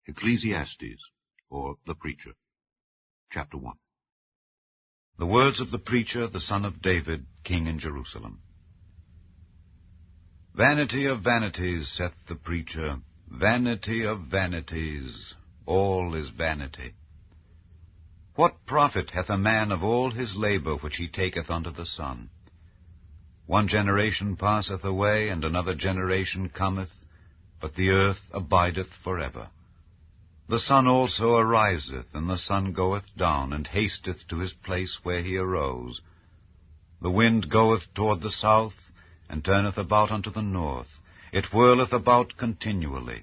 Ecclesiastes, or the Preacher, Chapter 1. The words of the preacher, the son of David, king in Jerusalem. Vanity of vanities, saith the preacher, vanity of vanities, all is vanity. What profit hath a man of all his labor which he taketh under the sun? One generation passeth away, and another generation cometh, but the earth abideth forever. The sun also ariseth, and the sun goeth down, and hasteth to his place where he arose. The wind goeth toward the south, and turneth about unto the north. It whirleth about continually,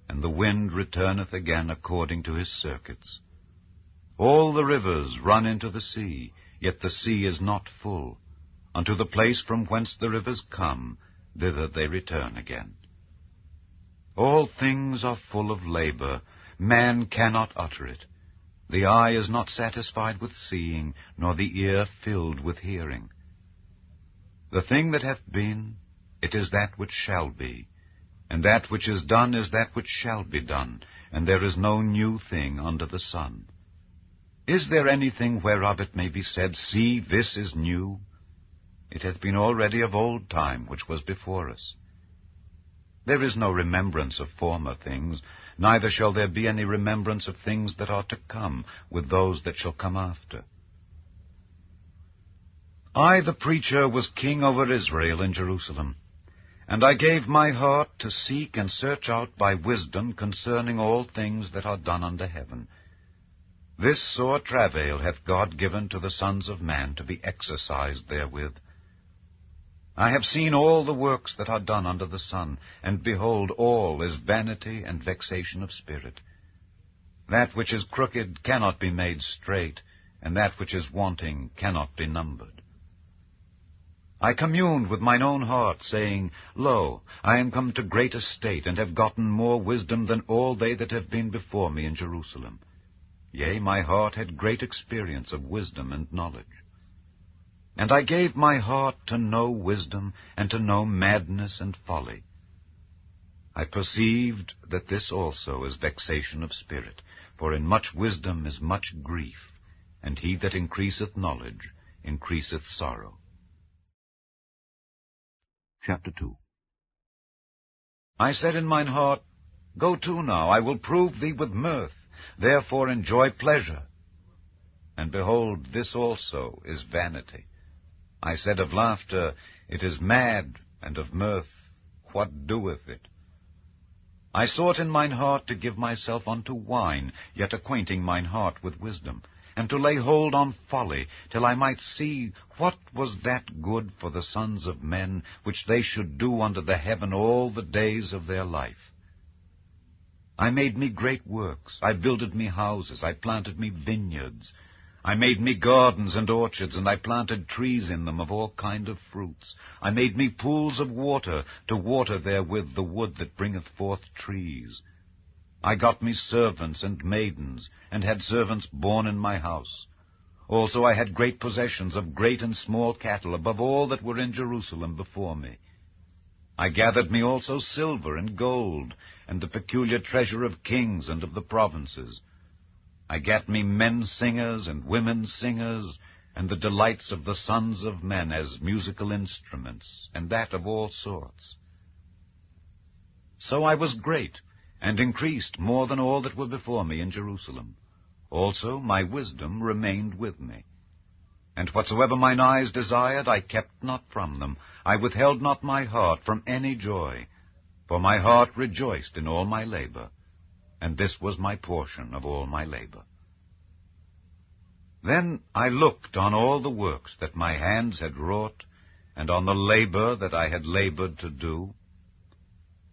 and the wind returneth again according to his circuits. All the rivers run into the sea, yet the sea is not full. Unto the place from whence the rivers come, thither they return again. All things are full of labor, man cannot utter it. The eye is not satisfied with seeing, nor the ear filled with hearing. The thing that hath been, it is that which shall be, and that which is done is that which shall be done, and there is no new thing under the sun. Is there anything whereof it may be said, See, this is new? It hath been already of old time which was before us. There is no remembrance of former things, neither shall there be any remembrance of things that are to come with those that shall come after. I, the preacher, was king over Israel in Jerusalem, and I gave my heart to seek and search out by wisdom concerning all things that are done under heaven. This sore travail hath God given to the sons of man to be exercised therewith. I have seen all the works that are done under the sun, and behold, all is vanity and vexation of spirit. That which is crooked cannot be made straight, and that which is wanting cannot be numbered. I communed with mine own heart, saying, Lo, I am come to great estate, and have gotten more wisdom than all they that have been before me in Jerusalem. Yea, my heart had great experience of wisdom and knowledge. And I gave my heart to know wisdom, and to know madness and folly. I perceived that this also is vexation of spirit, for in much wisdom is much grief, and he that increaseth knowledge increaseth sorrow. Chapter 2. I said in mine heart, Go to now, I will prove thee with mirth, therefore enjoy pleasure. And behold, this also is vanity. I said of laughter, It is mad, and of mirth, what doeth it? I sought in mine heart to give myself unto wine, yet acquainting mine heart with wisdom, and to lay hold on folly, till I might see what was that good for the sons of men, which they should do under the heaven all the days of their life. I made me great works, I builded me houses, I planted me vineyards, I made me gardens and orchards, and I planted trees in them of all kind of fruits. I made me pools of water, to water therewith the wood that bringeth forth trees. I got me servants and maidens, and had servants born in my house. Also I had great possessions of great and small cattle, above all that were in Jerusalem before me. I gathered me also silver and gold, and the peculiar treasure of kings and of the provinces. I gat me men singers and women singers, and the delights of the sons of men as musical instruments, and that of all sorts. So I was great, and increased more than all that were before me in Jerusalem. Also my wisdom remained with me. And whatsoever mine eyes desired, I kept not from them. I withheld not my heart from any joy, for my heart rejoiced in all my labor, and this was my portion of all my labor. Then I looked on all the works that my hands had wrought, and on the labor that I had labored to do,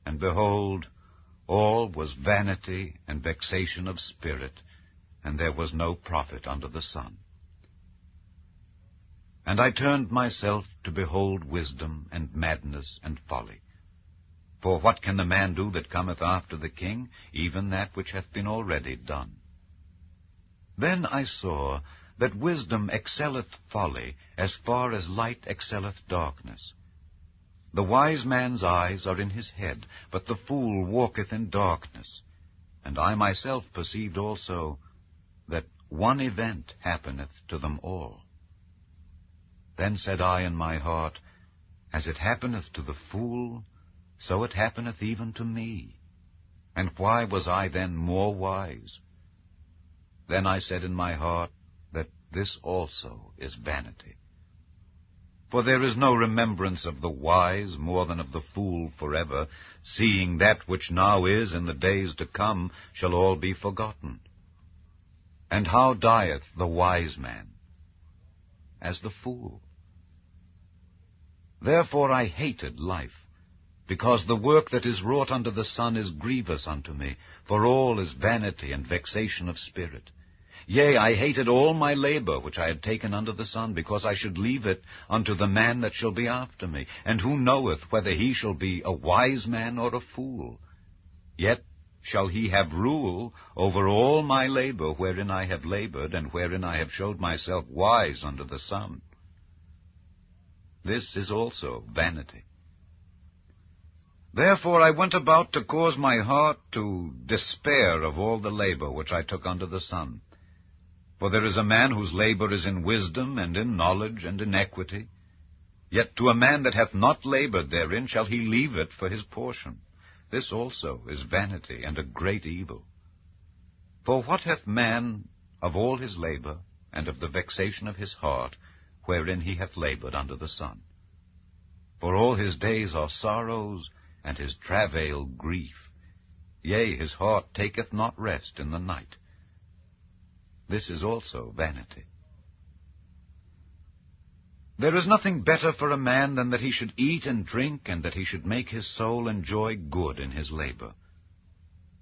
and behold, all was vanity and vexation of spirit, and there was no profit under the sun. And I turned myself to behold wisdom and madness and folly. For what can the man do that cometh after the king? Even that which hath been already done. Then I saw that wisdom excelleth folly, as far as light excelleth darkness. The wise man's eyes are in his head, but the fool walketh in darkness. And I myself perceived also that one event happeneth to them all. Then said I in my heart, As it happeneth to the fool, so it happeneth even to me. And why was I then more wise? Then I said in my heart, that this also is vanity. For there is no remembrance of the wise more than of the fool forever, seeing that which now is in the days to come shall all be forgotten. And how dieth the wise man? As the fool. Therefore I hated life, because the work that is wrought under the sun is grievous unto me, for all is vanity and vexation of spirit. Yea, I hated all my labor which I had taken under the sun, because I should leave it unto the man that shall be after me. And who knoweth whether he shall be a wise man or a fool? Yet shall he have rule over all my labor wherein I have labored, and wherein I have showed myself wise under the sun. This is also vanity. Therefore I went about to cause my heart to despair of all the labor which I took under the sun. For there is a man whose labor is in wisdom, and in knowledge, and in equity. Yet to a man that hath not labored therein shall he leave it for his portion. This also is vanity, and a great evil. For what hath man of all his labor, and of the vexation of his heart, wherein he hath labored under the sun? For all his days are sorrows, and his travail grief. Yea, his heart taketh not rest in the night. This is also vanity. There is nothing better for a man than that he should eat and drink, and that he should make his soul enjoy good in his labor.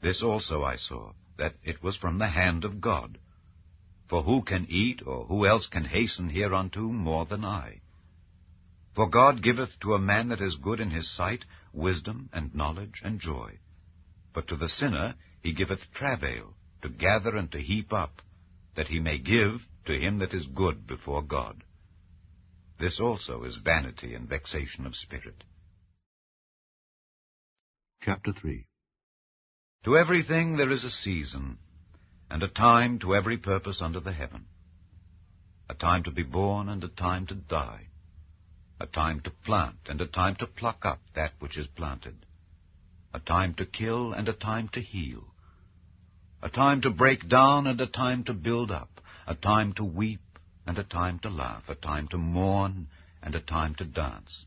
This also I saw, that it was from the hand of God. For who can eat, or who else can hasten hereunto more than I? For God giveth to a man that is good in his sight wisdom and knowledge and joy. But to the sinner he giveth travail, to gather and to heap up, that he may give to him that is good before God. This also is vanity and vexation of spirit. Chapter 3. To everything there is a season, and a time to every purpose under the heaven. A time to be born, and a time to die. A time to plant, and a time to pluck up that which is planted. A time to kill, and a time to heal. A time to break down, and a time to build up. A time to weep, and a time to laugh. A time to mourn, and a time to dance.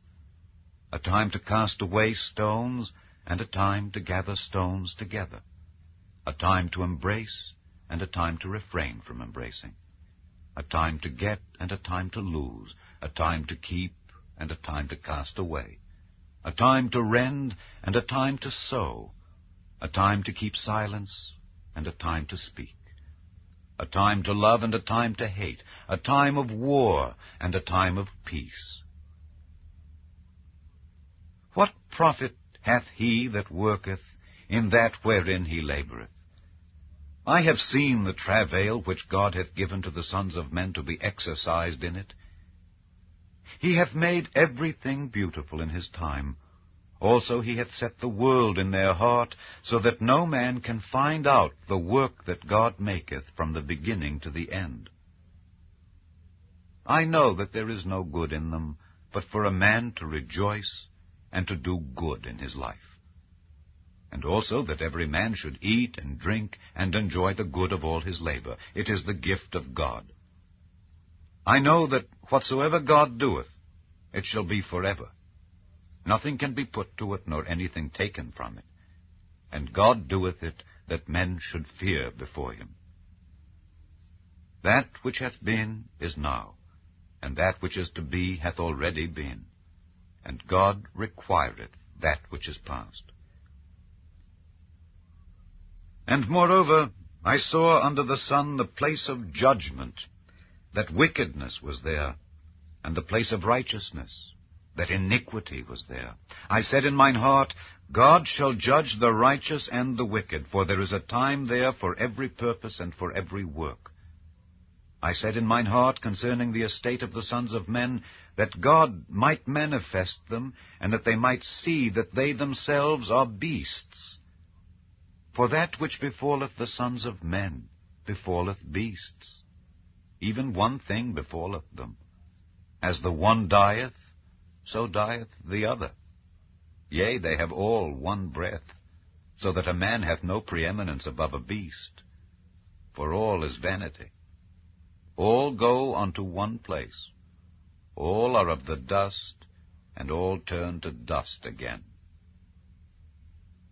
A time to cast away stones, and a time to gather stones together. A time to embrace, and a time to refrain from embracing. A time to get, and a time to lose. A time to keep, and a time to cast away. A time to rend, and a time to sow. A time to keep silence, and a time to speak. A time to love, and a time to hate. A time of war, and a time of peace. What profit hath he that worketh in that wherein he laboureth? I have seen the travail which God hath given to the sons of men to be exercised in it. He hath made everything beautiful in his time. Also he hath set the world in their heart, so that no man can find out the work that God maketh from the beginning to the end. I know that there is no good in them, but for a man to rejoice and to do good in his life. And also that every man should eat and drink and enjoy the good of all his labor. It is the gift of God. I know that whatsoever God doeth, it shall be forever. Nothing can be put to it, nor anything taken from it. And God doeth it, that men should fear before him. That which hath been is now, and that which is to be hath already been. And God requireth that which is past. And moreover, I saw under the sun the place of judgment, that wickedness was there, and the place of righteousness, that iniquity was there. I said in mine heart, God shall judge the righteous and the wicked, for there is a time there for every purpose and for every work. I said in mine heart concerning the estate of the sons of men, that God might manifest them, and that they might see that they themselves are beasts. For that which befalleth the sons of men befalleth beasts. Even one thing befalleth them. As the one dieth, so dieth the other. Yea, they have all one breath, so that a man hath no preeminence above a beast. For all is vanity. All go unto one place. All are of the dust, and all turn to dust again.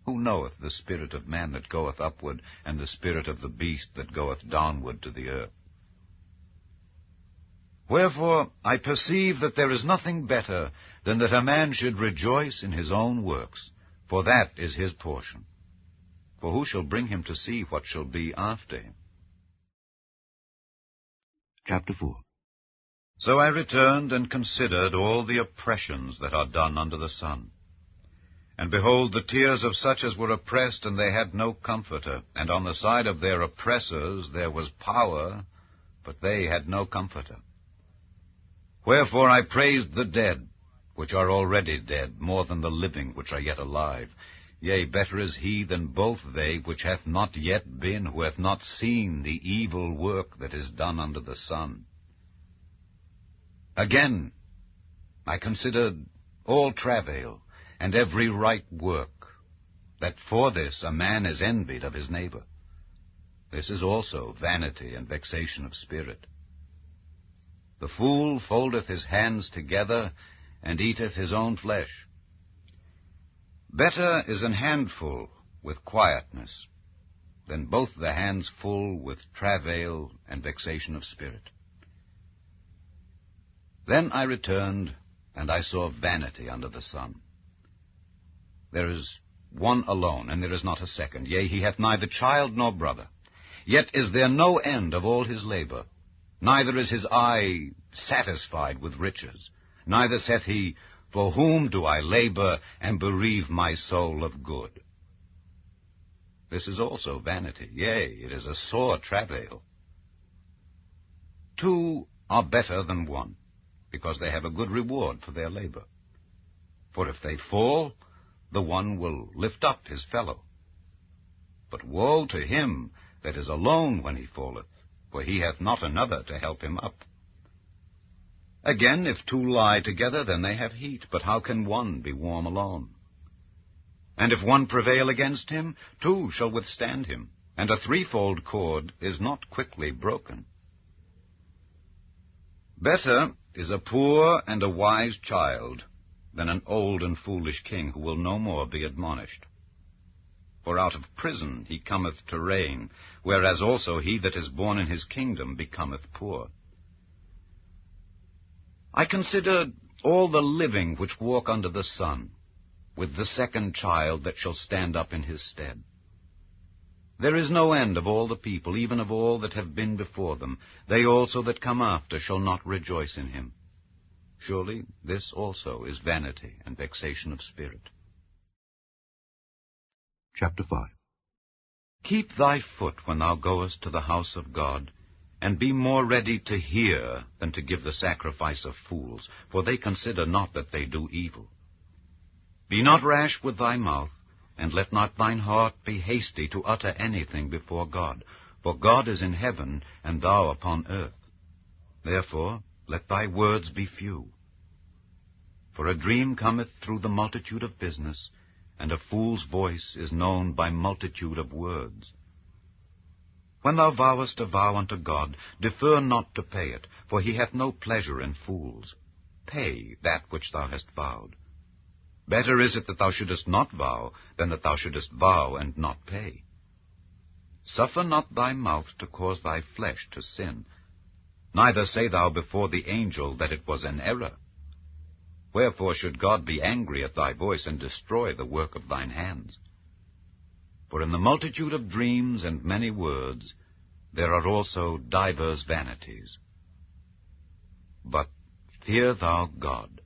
Who knoweth the spirit of man that goeth upward, and the spirit of the beast that goeth downward to the earth? Wherefore I perceive that there is nothing better than that a man should rejoice in his own works, for that is his portion. For who shall bring him to see what shall be after him? Chapter 4. So I returned and considered all the oppressions that are done under the sun. And behold, the tears of such as were oppressed, and they had no comforter. And on the side of their oppressors there was power, but they had no comforter. Wherefore I praised the dead, which are already dead, more than the living, which are yet alive. Yea, better is he than both they, which hath not yet been, who hath not seen the evil work that is done under the sun. Again, I considered all travail, and every right work, that for this a man is envied of his neighbor. This is also vanity and vexation of spirit. The fool foldeth his hands together, and eateth his own flesh. Better is an handful with quietness, than both the hands full with travail and vexation of spirit. Then I returned, and I saw vanity under the sun. There is one alone, and there is not a second. Yea, he hath neither child nor brother. Yet is there no end of all his labor. Neither is his eye satisfied with riches. Neither saith he, For whom do I labor, and bereave my soul of good? This is also vanity. Yea, it is a sore travail. Two are better than one, because they have a good reward for their labor. For if they fall, the one will lift up his fellow. But woe to him that is alone when he falleth, for he hath not another to help him up. Again, if two lie together, then they have heat, but how can one be warm alone? And if one prevail against him, two shall withstand him, and a threefold cord is not quickly broken. Better is a poor and a wise child than an old and foolish king who will no more be admonished. For out of prison he cometh to reign, whereas also he that is born in his kingdom becometh poor. I considered all the living which walk under the sun, with the second child that shall stand up in his stead. There is no end of all the people, even of all that have been before them. They also that come after shall not rejoice in him. Surely this also is vanity and vexation of spirit. Chapter 5. Keep thy foot when thou goest to the house of God, and be more ready to hear than to give the sacrifice of fools, for they consider not that they do evil. Be not rash with thy mouth, and let not thine heart be hasty to utter anything before God, for God is in heaven, and thou upon earth. Therefore let thy words be few. For a dream cometh through the multitude of business, and a fool's voice is known by multitude of words. When thou vowest a vow unto God, defer not to pay it, for he hath no pleasure in fools. Pay that which thou hast vowed. Better is it that thou shouldest not vow, than that thou shouldest vow and not pay. Suffer not thy mouth to cause thy flesh to sin, neither say thou before the angel that it was an error. Wherefore should God be angry at thy voice, and destroy the work of thine hands? For in the multitude of dreams and many words there are also divers vanities. But fear thou God.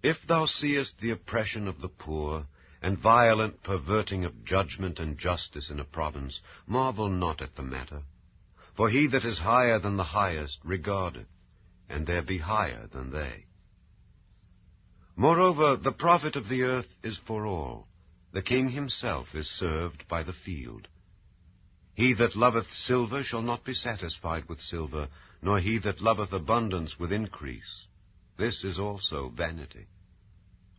If thou seest the oppression of the poor, and violent perverting of judgment and justice in a province, marvel not at the matter. For he that is higher than the highest regardeth, and there be higher than they. Moreover, the profit of the earth is for all, The king himself is served by the field. He that loveth silver shall not be satisfied with silver, nor he that loveth abundance with increase. This is also vanity.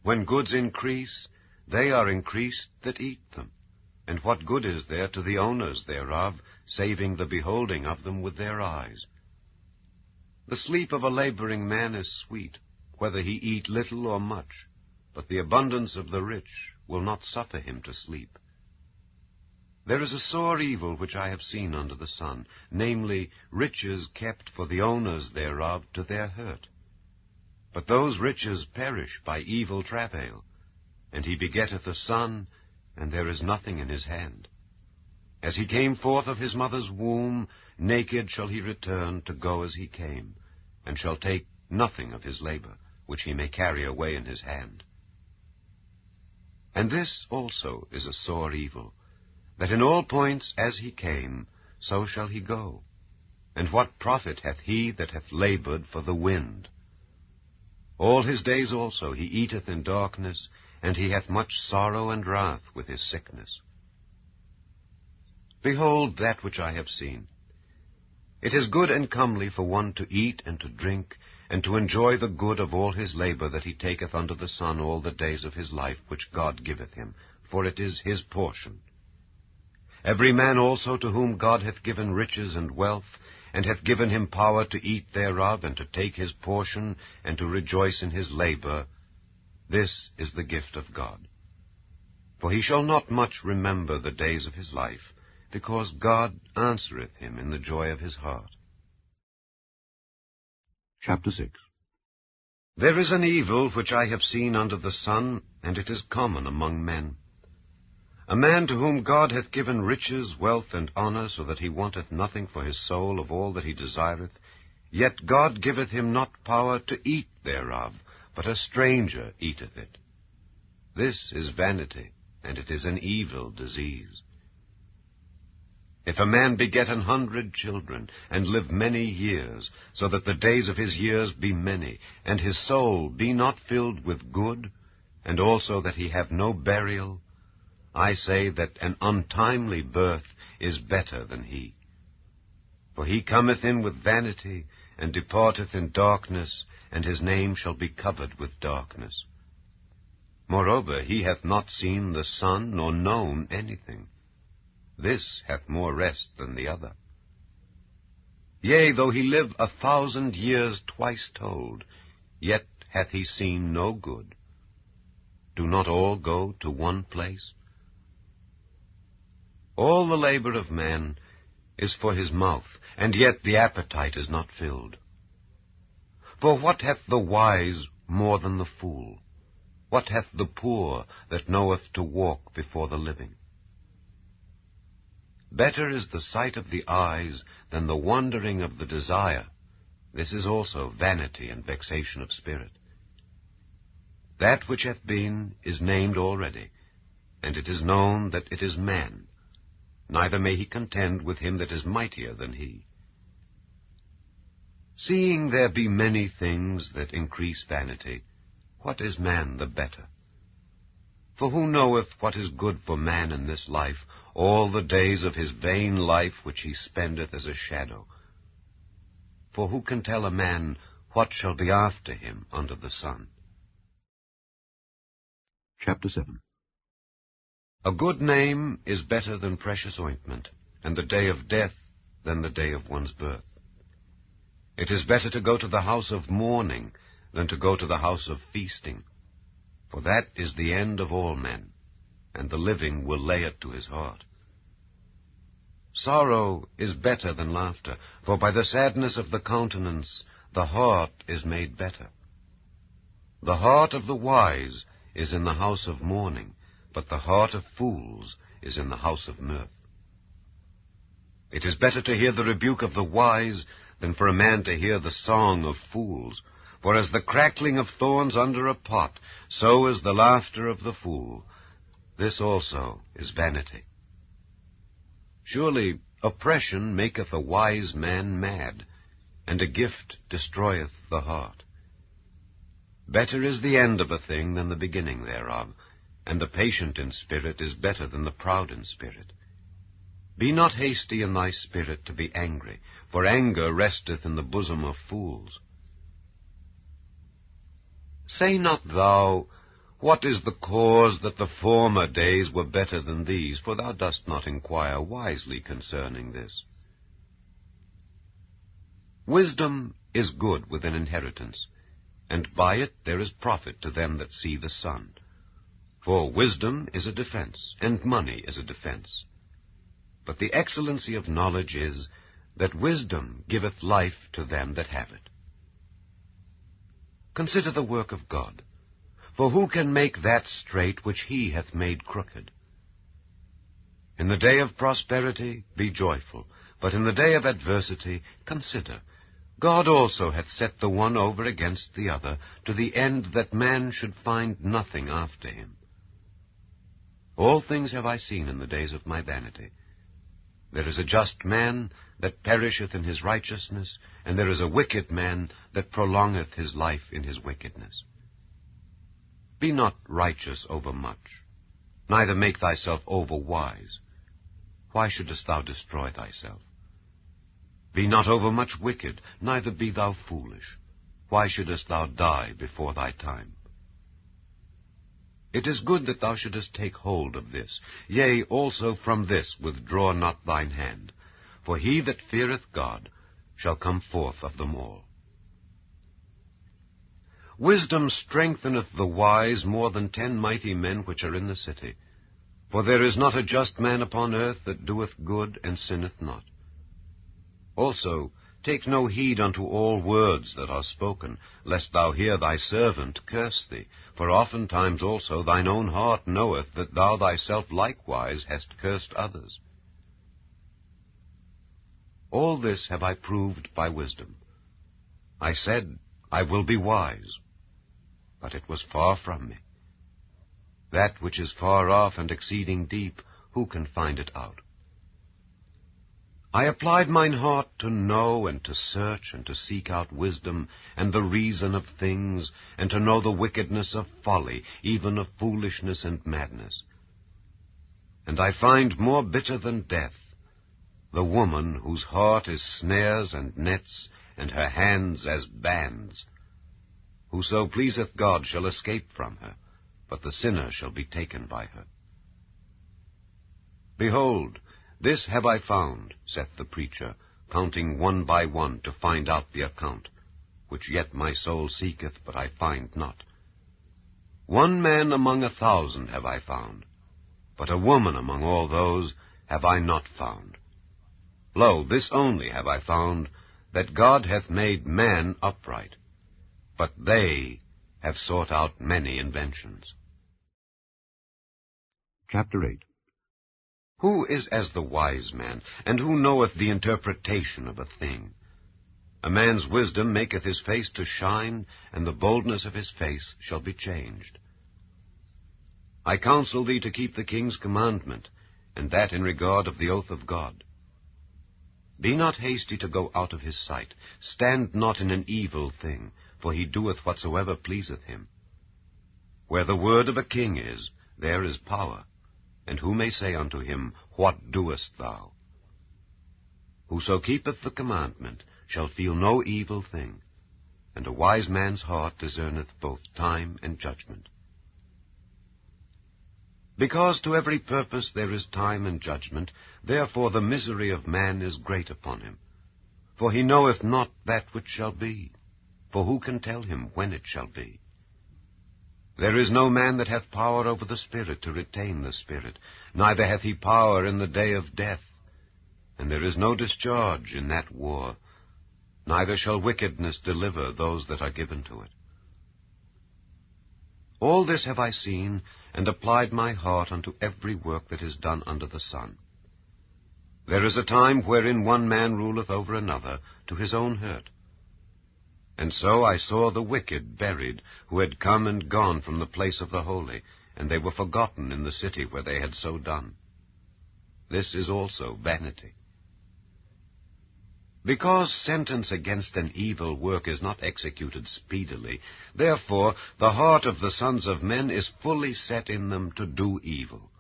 When goods increase, they are increased that eat them. And what good is there to the owners thereof, saving the beholding of them with their eyes? The sleep of a laboring man is sweet, whether he eat little or much, but the abundance of the rich will not suffer him to sleep. There is a sore evil which I have seen under the sun, namely, riches kept for the owners thereof to their hurt. But those riches perish by evil travail, and he begetteth a son, and there is nothing in his hand. As he came forth of his mother's womb, naked shall he return to go as he came, and shall take nothing of his labor, which he may carry away in his hand. And this also is a sore evil, that in all points as he came, so shall he go. And what profit hath he that hath labored for the wind? All his days also he eateth in darkness, and he hath much sorrow and wrath with his sickness. Behold that which I have seen. It is good and comely for one to eat and to drink, and to enjoy the good of all his labor that he taketh under the sun all the days of his life which God giveth him, for it is his portion. Every man also to whom God hath given riches and wealth, and hath given him power to eat thereof, and to take his portion, and to rejoice in his labor, this is the gift of God. For he shall not much remember the days of his life, because God answereth him in the joy of his heart. Chapter 6. There is an evil which I have seen under the sun, and it is common among men. A man to whom God hath given riches, wealth, and honor, so that he wanteth nothing for his soul of all that he desireth, yet God giveth him not power to eat thereof, but a stranger eateth it. This is vanity, and it is an evil disease. If a man beget 100 children, and live many years, so that the days of his years be many, and his soul be not filled with good, and also that he have no burial, I say that an untimely birth is better than he. For he cometh in with vanity, and departeth in darkness, and his name shall be covered with darkness. Moreover, he hath not seen the sun, nor known anything. This hath more rest than the other. Yea, though he live 1,000 years twice told, yet hath he seen no good. Do not all go to one place? All the labor of man is for his mouth, and yet the appetite is not filled. For what hath the wise more than the fool? What hath the poor that knoweth to walk before the living? Better is the sight of the eyes than the wandering of the desire. This is also vanity and vexation of spirit. That which hath been is named already, and it is known that it is man. Neither may he contend with him that is mightier than he. Seeing there be many things that increase vanity, what is man the better? For who knoweth what is good for man in this life, all the days of his vain life which he spendeth as a shadow? For who can tell a man what shall be after him under the sun? Chapter 7. A good name is better than precious ointment, and the day of death than the day of one's birth. It is better to go to the house of mourning than to go to the house of feasting, for that is the end of all men, and the living will lay it to his heart. Sorrow is better than laughter, for by the sadness of the countenance the heart is made better. The heart of the wise is in the house of mourning, but the heart of fools is in the house of mirth. It is better to hear the rebuke of the wise than for a man to hear the song of fools. For as the crackling of thorns under a pot, so is the laughter of the fool. This also is vanity. Surely oppression maketh a wise man mad, and a gift destroyeth the heart. Better is the end of a thing than the beginning thereof, and the patient in spirit is better than the proud in spirit. Be not hasty in thy spirit to be angry, for anger resteth in the bosom of fools. Say not thou, What is the cause that the former days were better than these? For thou dost not inquire wisely concerning this. Wisdom is good with an inheritance, and by it there is profit to them that see the sun. For wisdom is a defense, and money is a defense. But the excellency of knowledge is, that wisdom giveth life to them that have it. Consider the work of God, for who can make that straight which he hath made crooked? In the day of prosperity be joyful, but in the day of adversity consider, God also hath set the one over against the other, to the end that man should find nothing after him. All things have I seen in the days of my vanity. There is a just man that perisheth in his righteousness, and there is a wicked man that prolongeth his life in his wickedness. Be not righteous over much, neither make thyself over wise. Why shouldest thou destroy thyself? Be not overmuch wicked, neither be thou foolish. Why shouldest thou die before thy time? It is good that thou shouldest take hold of this. Yea, also from this withdraw not thine hand. For he that feareth God shall come forth of them all. Wisdom strengtheneth the wise more than 10 mighty men which are in the city. For there is not a just man upon earth that doeth good and sinneth not. Also, take no heed unto all words that are spoken, lest thou hear thy servant curse thee. For oftentimes also thine own heart knoweth that thou thyself likewise hast cursed others. All this have I proved by wisdom. I said, I will be wise, but it was far from me. That which is far off and exceeding deep, who can find it out? I applied mine heart to know and to search and to seek out wisdom and the reason of things, and to know the wickedness of folly, even of foolishness and madness. And I find more bitter than death the woman whose heart is snares and nets, and her hands as bands. Whoso pleaseth God shall escape from her, but the sinner shall be taken by her. Behold, this have I found, saith the preacher, counting one by one to find out the account, which yet my soul seeketh, but I find not. 1 man among 1,000 have I found, but a woman among all those have I not found. Lo, this only have I found, that God hath made man upright, but they have sought out many inventions. Chapter 8. Who is as the wise man, and who knoweth the interpretation of a thing? A man's wisdom maketh his face to shine, and the boldness of his face shall be changed. I counsel thee to keep the king's commandment, and that in regard of the oath of God. Be not hasty to go out of his sight. Stand not in an evil thing, for he doeth whatsoever pleaseth him. Where the word of a king is, there is power. And who may say unto him, What doest thou? Whoso keepeth the commandment shall feel no evil thing, and a wise man's heart discerneth both time and judgment. Because to every purpose there is time and judgment, therefore the misery of man is great upon him. For he knoweth not that which shall be, for who can tell him when it shall be? There is no man that hath power over the Spirit to retain the Spirit, neither hath he power in the day of death. And there is no discharge in that war, neither shall wickedness deliver those that are given to it. All this have I seen, and applied my heart unto every work that is done under the sun. There is a time wherein one man ruleth over another, to his own hurt. And so I saw the wicked buried, who had come and gone from the place of the holy, and they were forgotten in the city where they had so done. This is also vanity. Because sentence against an evil work is not executed speedily, therefore the heart of the sons of men is fully set in them to do evil.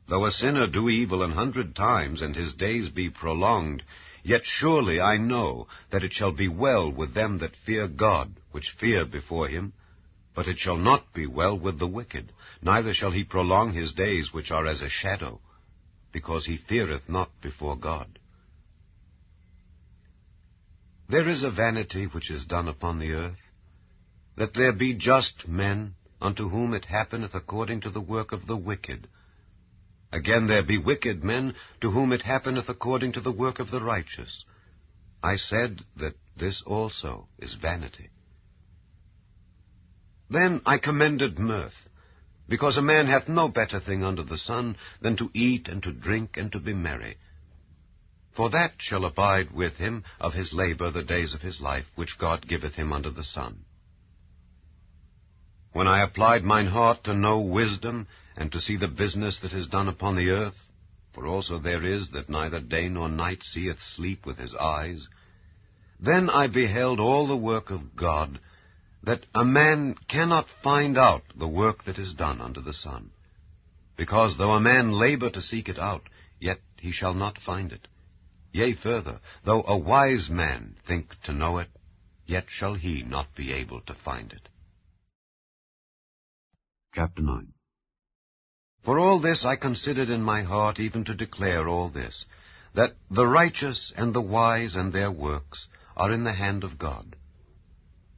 Though a sinner do evil 100 times, and his days be prolonged, yet surely I know that it shall be well with them that fear God, which fear before him. But it shall not be well with the wicked, neither shall he prolong his days which are as a shadow, because he feareth not before God. There is a vanity which is done upon the earth, that there be just men, unto whom it happeneth according to the work of the wicked. Again there be wicked men, to whom it happeneth according to the work of the righteous. I said that this also is vanity. Then I commended mirth, because a man hath no better thing under the sun than to eat and to drink and to be merry. For that shall abide with him of his labor the days of his life, which God giveth him under the sun. When I applied mine heart to know wisdom, and to see the business that is done upon the earth, for also there is that neither day nor night seeth sleep with his eyes, then I beheld all the work of God, that a man cannot find out the work that is done under the sun. Because though a man labor to seek it out, yet he shall not find it. Yea, further, though a wise man think to know it, yet shall he not be able to find it. Chapter 9. For all this I considered in my heart, even to declare all this, that the righteous and the wise and their works are in the hand of God.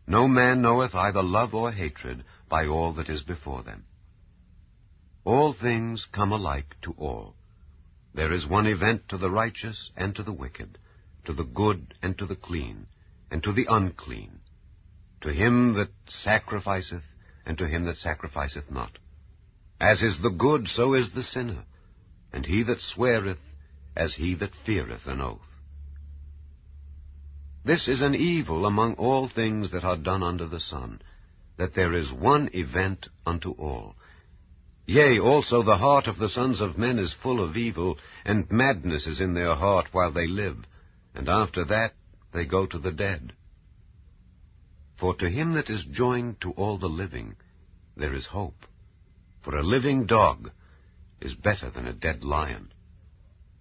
No man knoweth either love or hatred by all that is before them. All things come alike to all. There is one event to the righteous and to the wicked, to the good and to the clean, and to the unclean, to him that sacrificeth and to him that sacrificeth not. As is the good, so is the sinner, and he that sweareth, as he that feareth an oath. This is an evil among all things that are done under the sun, that there is one event unto all. Yea, also the heart of the sons of men is full of evil, and madness is in their heart while they live, and after that they go to the dead. For to him that is joined to all the living, there is hope. For a living dog is better than a dead lion.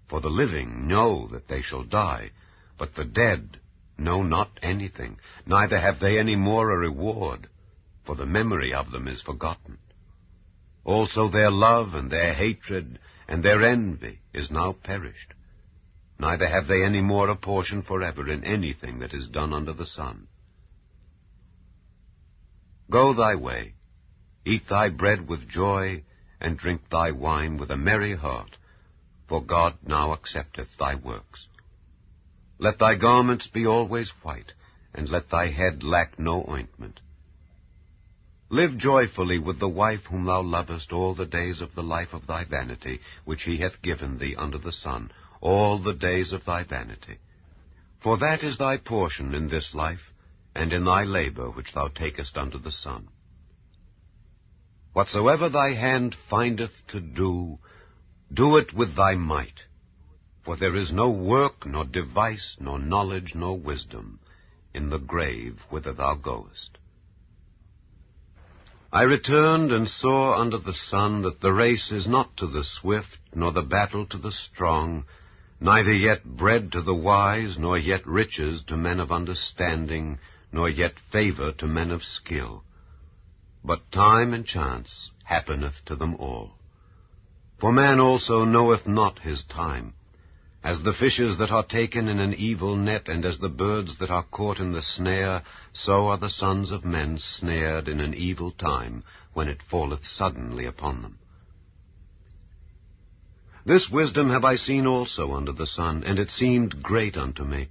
For the living know that they shall die, but the dead know not anything, neither have they any more a reward, for the memory of them is forgotten. Also their love and their hatred and their envy is now perished. Neither have they any more a portion forever in anything that is done under the sun. Go thy way, eat thy bread with joy, and drink thy wine with a merry heart, for God now accepteth thy works. Let thy garments be always white, and let thy head lack no ointment. Live joyfully with the wife whom thou lovest all the days of the life of thy vanity, which he hath given thee under the sun, all the days of thy vanity. For that is thy portion in this life, and in thy labor which thou takest under the sun. Whatsoever thy hand findeth to do, do it with thy might. For there is no work, nor device, nor knowledge, nor wisdom in the grave whither thou goest. I returned and saw under the sun that the race is not to the swift, nor the battle to the strong, neither yet bread to the wise, nor yet riches to men of understanding, nor yet favor to men of skill. But time and chance happeneth to them all. For man also knoweth not his time. As the fishes that are taken in an evil net, and as the birds that are caught in the snare, so are the sons of men snared in an evil time, when it falleth suddenly upon them. This wisdom have I seen also under the sun, and it seemed great unto me.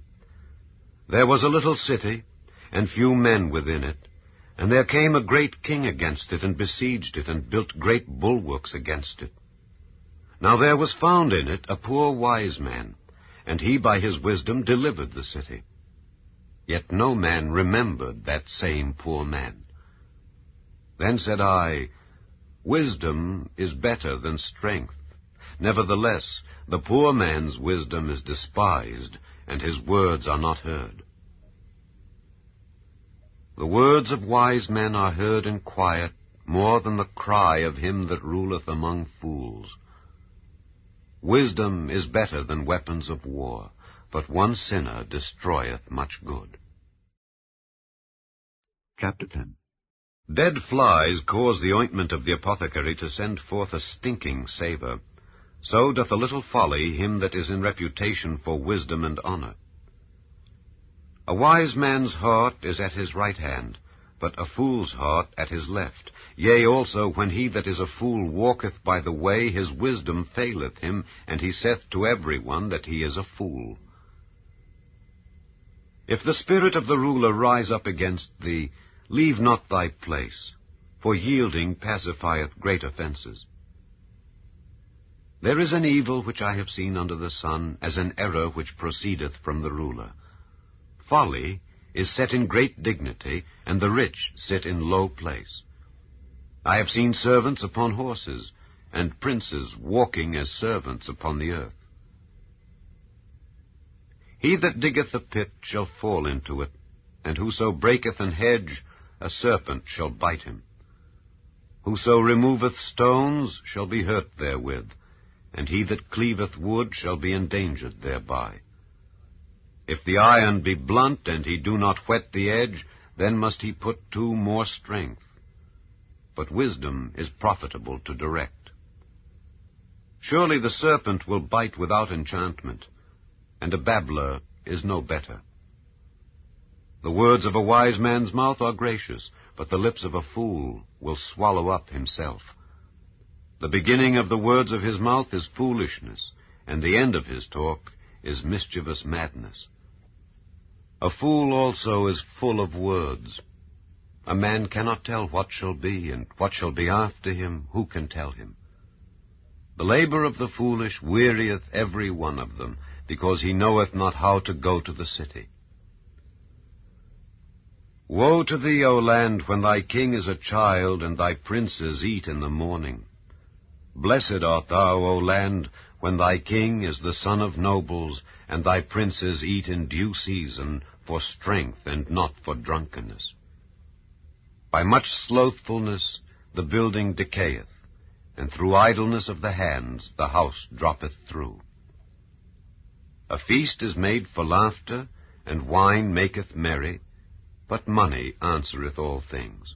There was a little city, and few men within it, and there came a great king against it, and besieged it, and built great bulwarks against it. Now there was found in it a poor wise man, and he by his wisdom delivered the city. Yet no man remembered that same poor man. Then said I, Wisdom is better than strength. Nevertheless, the poor man's wisdom is despised, and his words are not heard. The words of wise men are heard in quiet, more than the cry of him that ruleth among fools. Wisdom is better than weapons of war, but one sinner destroyeth much good. Chapter 10. Dead flies cause the ointment of the apothecary to send forth a stinking savour. So doth a little folly him that is in reputation for wisdom and honour. A wise man's heart is at his right hand, but a fool's heart at his left. Yea, also, when he that is a fool walketh by the way, his wisdom faileth him, and he saith to every one that he is a fool. If the spirit of the ruler rise up against thee, leave not thy place, for yielding pacifieth great offences. There is an evil which I have seen under the sun, as an error which proceedeth from the ruler. Folly is set in great dignity, and the rich sit in low place. I have seen servants upon horses, and princes walking as servants upon the earth. He that diggeth a pit shall fall into it, and whoso breaketh an hedge, a serpent shall bite him. Whoso removeth stones shall be hurt therewith, and he that cleaveth wood shall be endangered thereby. If the iron be blunt, and he do not whet the edge, then must he put to more strength. But wisdom is profitable to direct. Surely the serpent will bite without enchantment, and a babbler is no better. The words of a wise man's mouth are gracious, but the lips of a fool will swallow up himself. The beginning of the words of his mouth is foolishness, and the end of his talk is mischievous madness. A fool also is full of words. A man cannot tell what shall be, and what shall be after him, who can tell him? The labor of the foolish wearieth every one of them, because he knoweth not how to go to the city. Woe to thee, O land, when thy king is a child, and thy princes eat in the morning. Blessed art thou, O land, when thy king is the son of nobles, and thy princes eat in due season, for strength and not for drunkenness. By much slothfulness the building decayeth, and through idleness of the hands the house droppeth through. A feast is made for laughter, and wine maketh merry, but money answereth all things.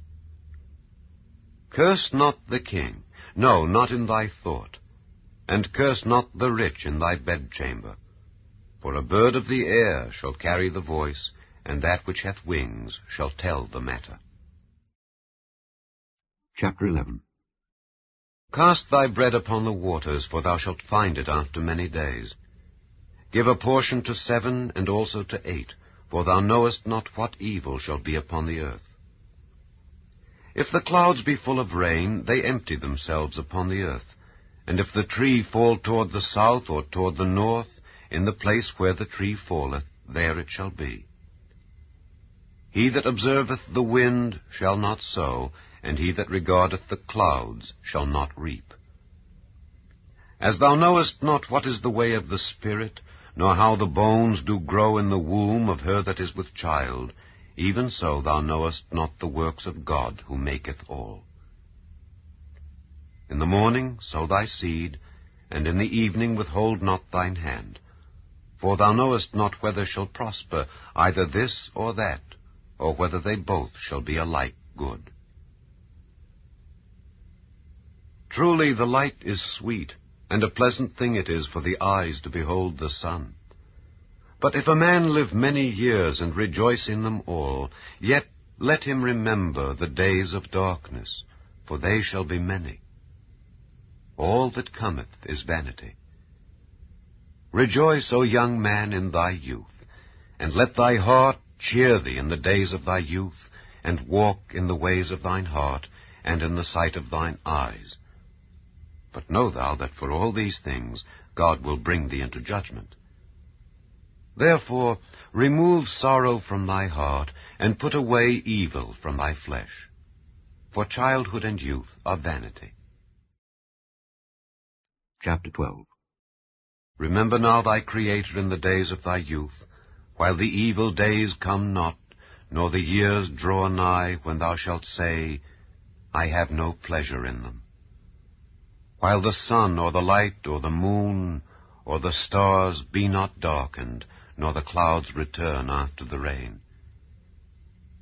Curse not the king, no, not in thy thought, and curse not the rich in thy bedchamber. For a bird of the air shall carry the voice, and that which hath wings shall tell the matter. Chapter 11. Cast thy bread upon the waters, for thou shalt find it after many days. Give a portion to 7, and also to 8, for thou knowest not what evil shall be upon the earth. If the clouds be full of rain, they empty themselves upon the earth. And if the tree fall toward the south or toward the north, in the place where the tree falleth, there it shall be. He that observeth the wind shall not sow, and he that regardeth the clouds shall not reap. As thou knowest not what is the way of the Spirit, nor how the bones do grow in the womb of her that is with child, even so thou knowest not the works of God, who maketh all. In the morning sow thy seed, and in the evening withhold not thine hand. For thou knowest not whether shall prosper either this or that, or whether they both shall be alike good. Truly the light is sweet, and a pleasant thing it is for the eyes to behold the sun. But if a man live many years and rejoice in them all, yet let him remember the days of darkness, for they shall be many. All that cometh is vanity. Rejoice, O young man, in thy youth, and let thy heart cheer thee in the days of thy youth, and walk in the ways of thine heart, and in the sight of thine eyes. But know thou that for all these things God will bring thee into judgment. Therefore remove sorrow from thy heart, and put away evil from thy flesh. For childhood and youth are vanity. Chapter 12. Remember now thy Creator in the days of thy youth, while the evil days come not, nor the years draw nigh, when thou shalt say, I have no pleasure in them. While the sun, or the light, or the moon, or the stars be not darkened, nor the clouds return after the rain.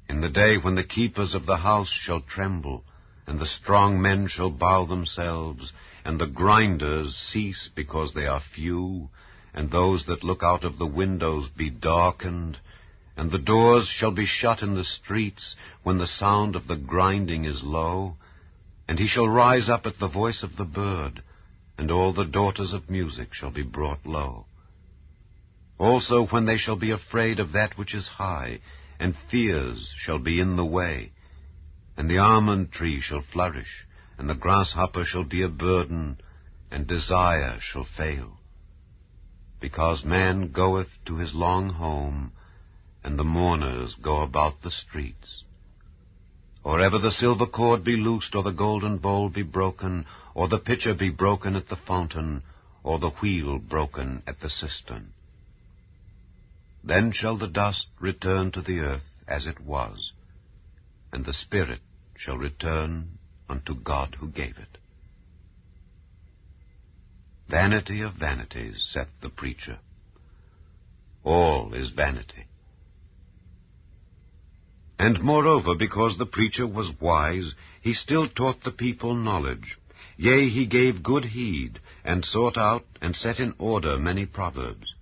In the day when the keepers of the house shall tremble, and the strong men shall bow themselves, and the grinders cease because they are few, and those that look out of the windows be darkened, and the doors shall be shut in the streets when the sound of the grinding is low, and he shall rise up at the voice of the bird, and all the daughters of music shall be brought low. Also when they shall be afraid of that which is high, and fears shall be in the way, and the almond tree shall flourish, and the grasshopper shall be a burden, and desire shall fail. Because man goeth to his long home, and the mourners go about the streets. Or ever the silver cord be loosed, or the golden bowl be broken, or the pitcher be broken at the fountain, or the wheel broken at the cistern. Then shall the dust return to the earth as it was, and the spirit shall return unto God who gave it. Vanity of vanities, saith the preacher. All is vanity. And moreover, because the preacher was wise, he still taught the people knowledge. Yea, he gave good heed, and sought out and set in order many proverbs.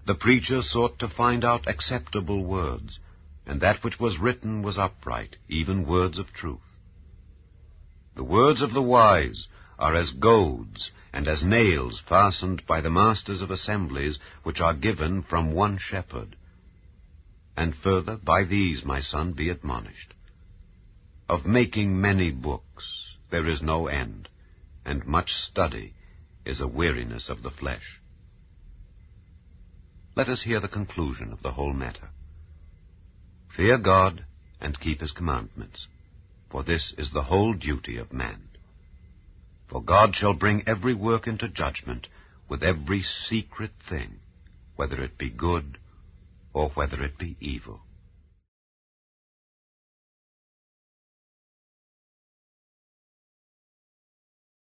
The preacher sought to find out acceptable words, and that which was written was upright, even words of truth. The words of the wise are as goads, and as nails fastened by the masters of assemblies, which are given from one shepherd. And further, by these, my son, be admonished. Of making many books there is no end, and much study is a weariness of the flesh. Let us hear the conclusion of the whole matter. Fear God, and keep his commandments, for this is the whole duty of man. For God shall bring every work into judgment with every secret thing, whether it be good or whether it be evil.